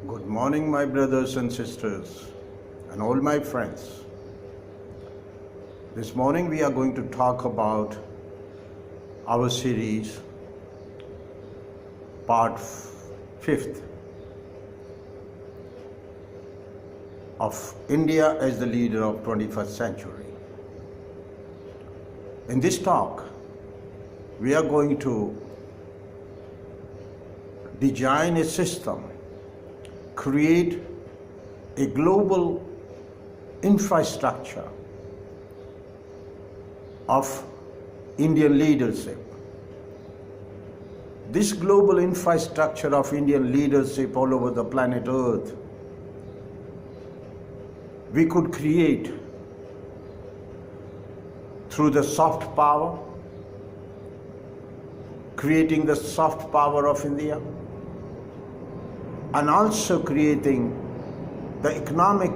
Good morning, my brothers and sisters, and all my friends. This morning we are going to talk about our series, part 5th, of India as the leader of 21st century. In this talk, we are going to design a system, create a global infrastructure of Indian leadership. This global infrastructure of Indian leadership all over the planet Earth, we could create through the soft power, creating the soft power of India, and also creating the economic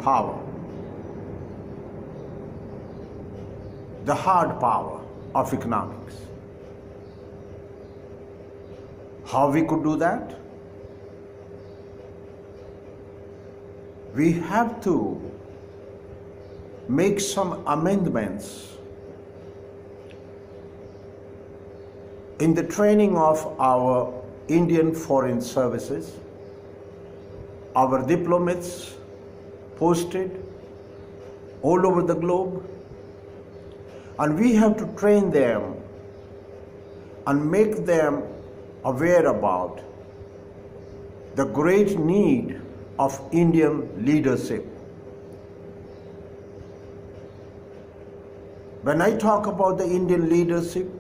power, the hard power of economics. How we could do that? We have to make some amendments in the training of our Indian foreign services, our diplomats posted all over the globe, and we have to train them and make them aware about the great need of Indian leadership. When I talk about the Indian leadership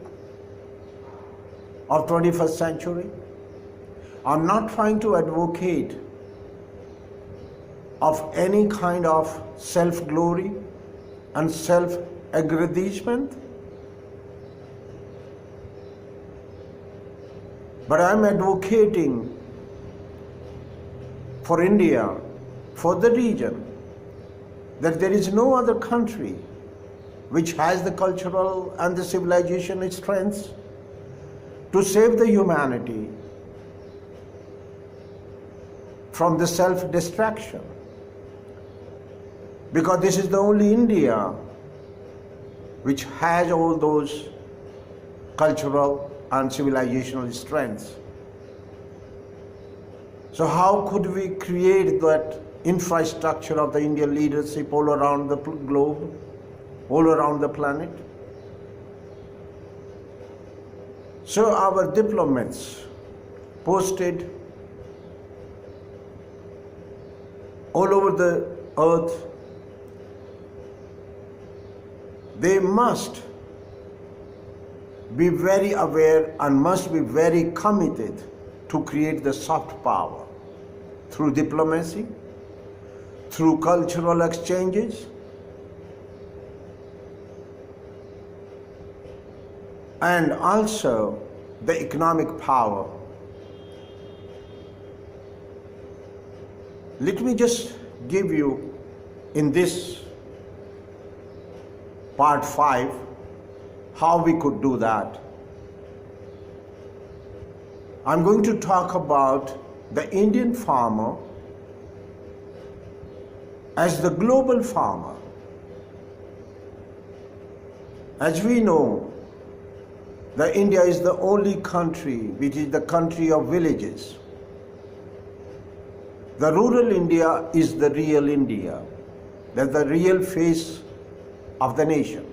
of 21st century, I'm not trying to advocate of any kind of self-glory and self-aggrandizement, but I'm advocating for India, for the region, that there is no other country which has the cultural and the civilization strengths to save the humanity from the self-destruction. Because this is the only India which has all those cultural and civilizational strengths. So how could we create that infrastructure of the Indian leadership all around the globe, all around the planet? So our diplomats posted all over the earth, they must be very aware and must be very committed to create the soft power through diplomacy, through cultural exchanges, and also the economic power. Let me just give you in this part 5 how we could do that. I'm going to talk about the Indian farmer as the global farmer. As we know, that India is the only country which is the country of villages. The rural India is the real India. That's the real face of the nation.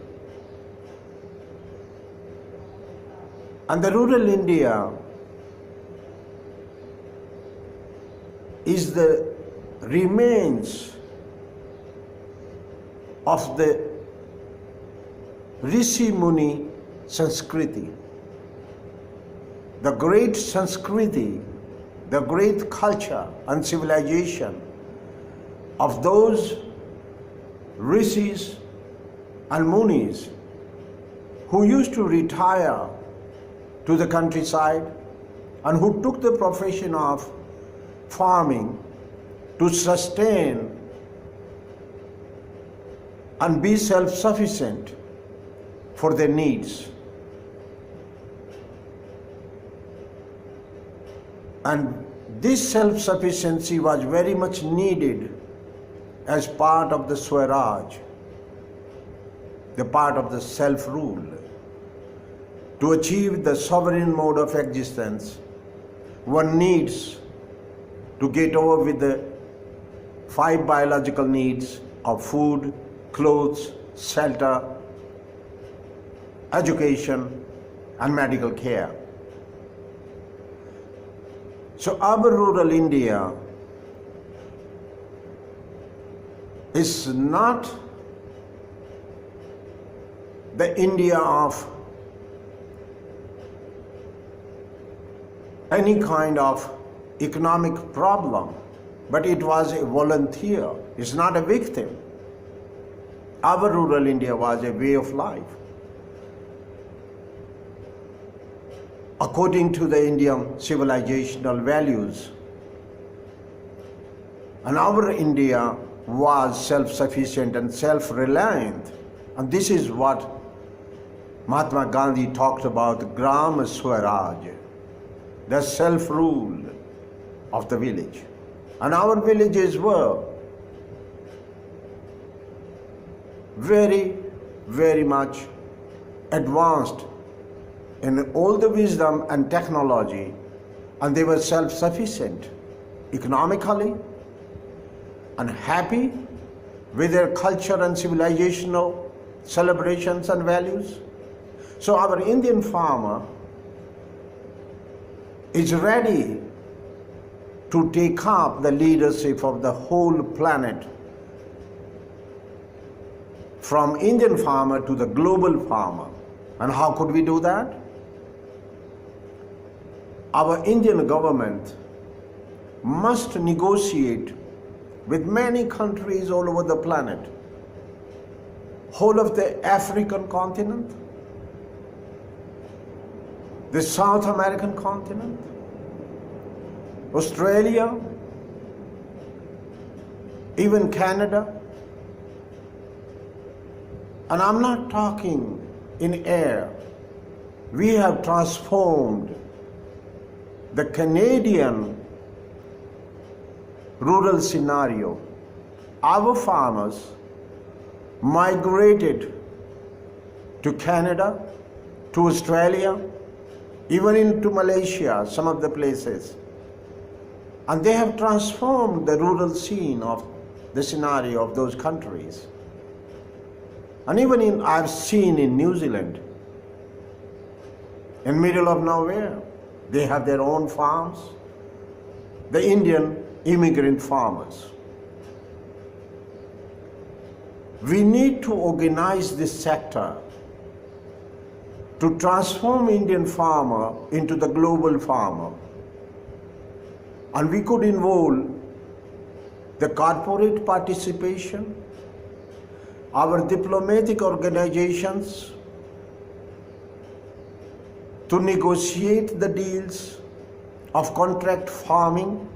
And the rural India is the remains of the Rishi Muni Sanskriti, the great Sanskriti, the great culture and civilization of those rishis and munis who used to retire to the countryside and who took the profession of farming to sustain and be self-sufficient for their needs. And This self-sufficiency was very much needed as part of the Swaraj, the part of the self-rule. To achieve the sovereign mode of existence, one needs to get over with the 5 biological needs of food, clothes, shelter, education, and medical care. So our rural India is not the India of any kind of economic problem, but it was a volunteer. It's not a victim. Our rural India was a way of life. According to the Indian civilizational values. And our India was self-sufficient and self-reliant. And this is what Mahatma Gandhi talked about, Gram Swaraj, the self-rule of the village. And our villages were very, very much advanced in all the wisdom and technology, and they were self-sufficient economically and happy with their culture and civilizational celebrations and values. So our Indian farmer is ready to take up the leadership of the whole planet, from Indian farmer to the global farmer. And how could we do that? Our Indian government must negotiate with many countries all over the planet, whole of the African continent, the South American continent, Australia, even Canada. And I'm not talking in air. We have transformed the Canadian rural scenario. Our farmers migrated to Canada, to Australia, even into Malaysia, some of the places. And they have transformed the rural scene of the scenario of those countries. And even I've seen in New Zealand, in middle of nowhere, they have their own farms, the Indian immigrant farmers. We need to organize this sector to transform Indian farmer into the global farmer. And we could involve the corporate participation, our diplomatic organizations, to negotiate the deals of contract farming,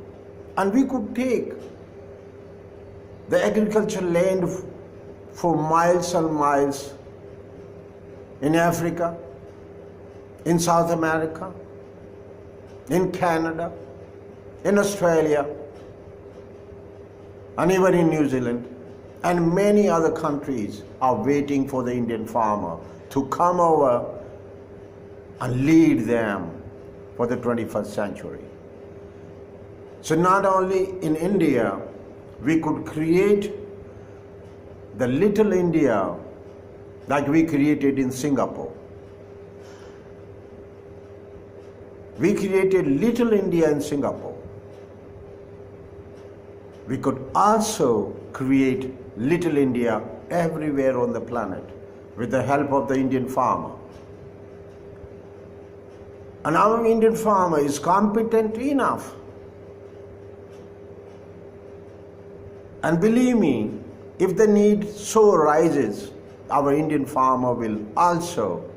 and we could take the agricultural land for miles and miles in Africa, in South America, in Canada, in Australia, and even in New Zealand, and many other countries are waiting for the Indian farmer to come over and lead them for the 21st century. So not only in India, we could create the little India like we created in Singapore. We created little India in Singapore. We could also create little India everywhere on the planet with the help of the Indian farmer. And our Indian farmer is competent enough. And believe me, if the need so arises, our Indian farmer will also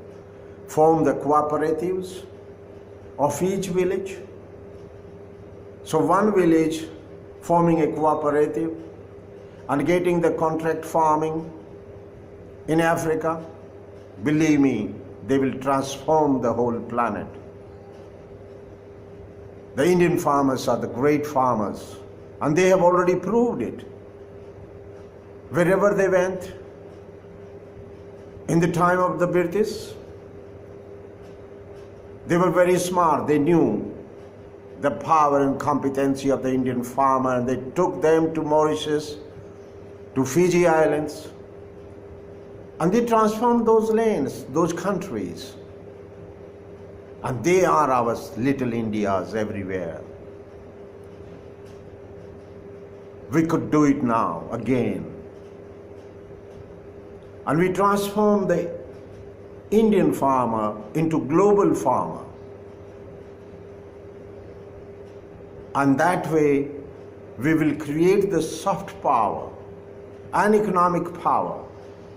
form the cooperatives of each village. So one village forming a cooperative and getting the contract farming in Africa, believe me, they will transform the whole planet. The Indian farmers are the great farmers, and they have already proved it. Wherever they went, in the time of the British, they were very smart. They knew the power and competency of the Indian farmer, and they took them to Mauritius, to Fiji Islands, and they transformed those lands, those countries. And they are our little Indias everywhere. We could do it now again. And we transform the Indian farmer into global farmer. And that way we will create the soft power and economic power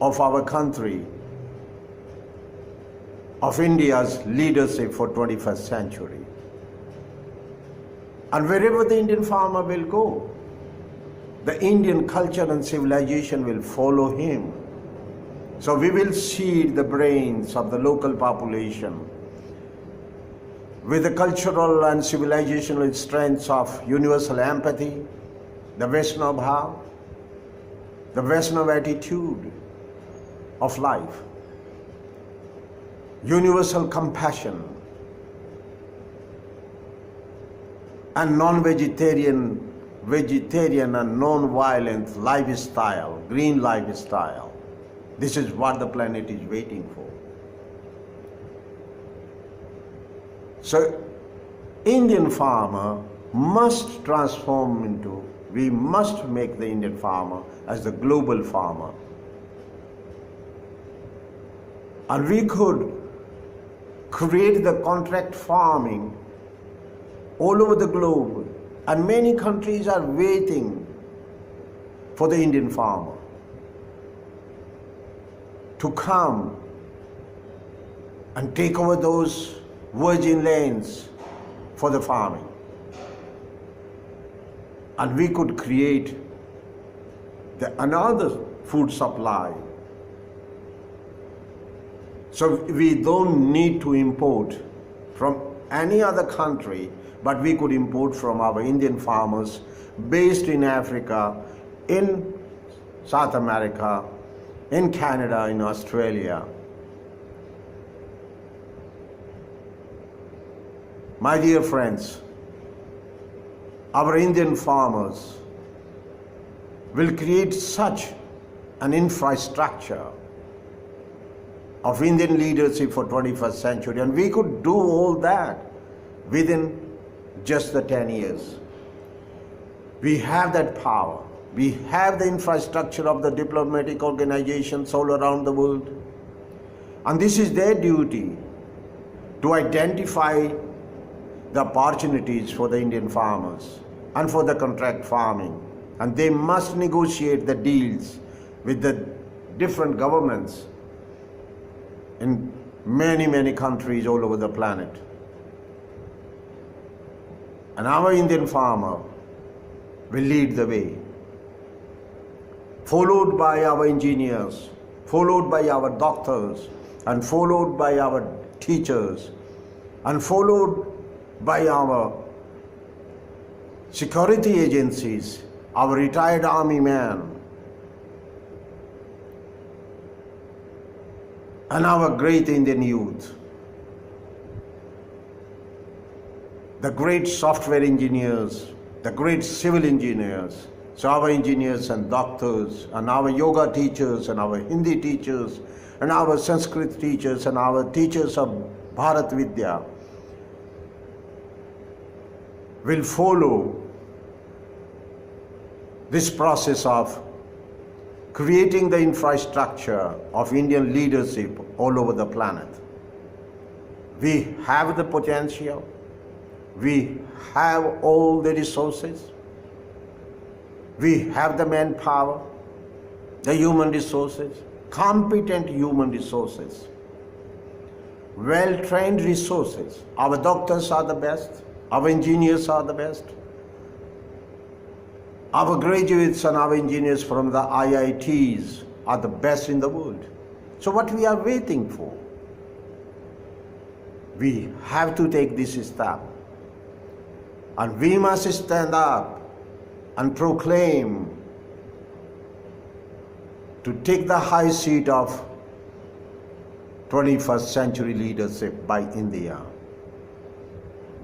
of our country, of India's leadership for 21st century. And wherever the Indian farmer will go, the Indian culture and civilization will follow him. So we will seed the brains of the local population with the cultural and civilizational strengths of universal empathy, the Vaishnava bhav, the Vaishnava attitude of life, universal compassion, and non-vegetarian, vegetarian and non-violent lifestyle, green lifestyle. This is what the planet is waiting for. So, Indian farmer must transform into, we must make the Indian farmer as the global farmer. And we could create the contract farming all over the globe, and many countries are waiting for the Indian farmer to come and take over those virgin lands for the farming. And we could create another food supply. So we don't need to import from any other country, but we could import from our Indian farmers based in Africa, in South America, in Canada, in Australia. My dear friends, our Indian farmers will create such an infrastructure of Indian leadership for 21st century, and we could do all that within just the 10 years. We have that power. We have the infrastructure of the diplomatic organizations all around the world. And this is their duty to identify the opportunities for the Indian farmers and for the contract farming. And they must negotiate the deals with the different governments in many, many countries all over the planet. And our Indian farmer will lead the way, followed by our engineers, followed by our doctors, and followed by our teachers, and followed by our security agencies, our retired army men, and our great Indian youth, the great software engineers, the great civil engineers. So our engineers and doctors, and our yoga teachers, and our Hindi teachers, and our Sanskrit teachers, and our teachers of Bharat Vidya will follow this process of creating the infrastructure of Indian leadership all over the planet. We have the potential. We have all the resources. We have the manpower, the human resources, competent human resources, well-trained resources. Our doctors are the best. Our engineers are the best. Our graduates and our engineers from the IITs are the best in the world. So what we are waiting for? We have to take this step. And we must stand up and proclaim to take the high seat of 21st century leadership by India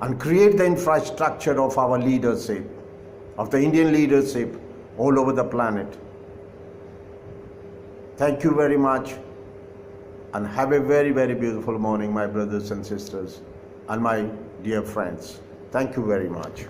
and create the infrastructure of our leadership, of the Indian leadership all over the planet. Thank you very much, and have a very, very beautiful morning, my brothers and sisters and my dear friends. Thank you very much.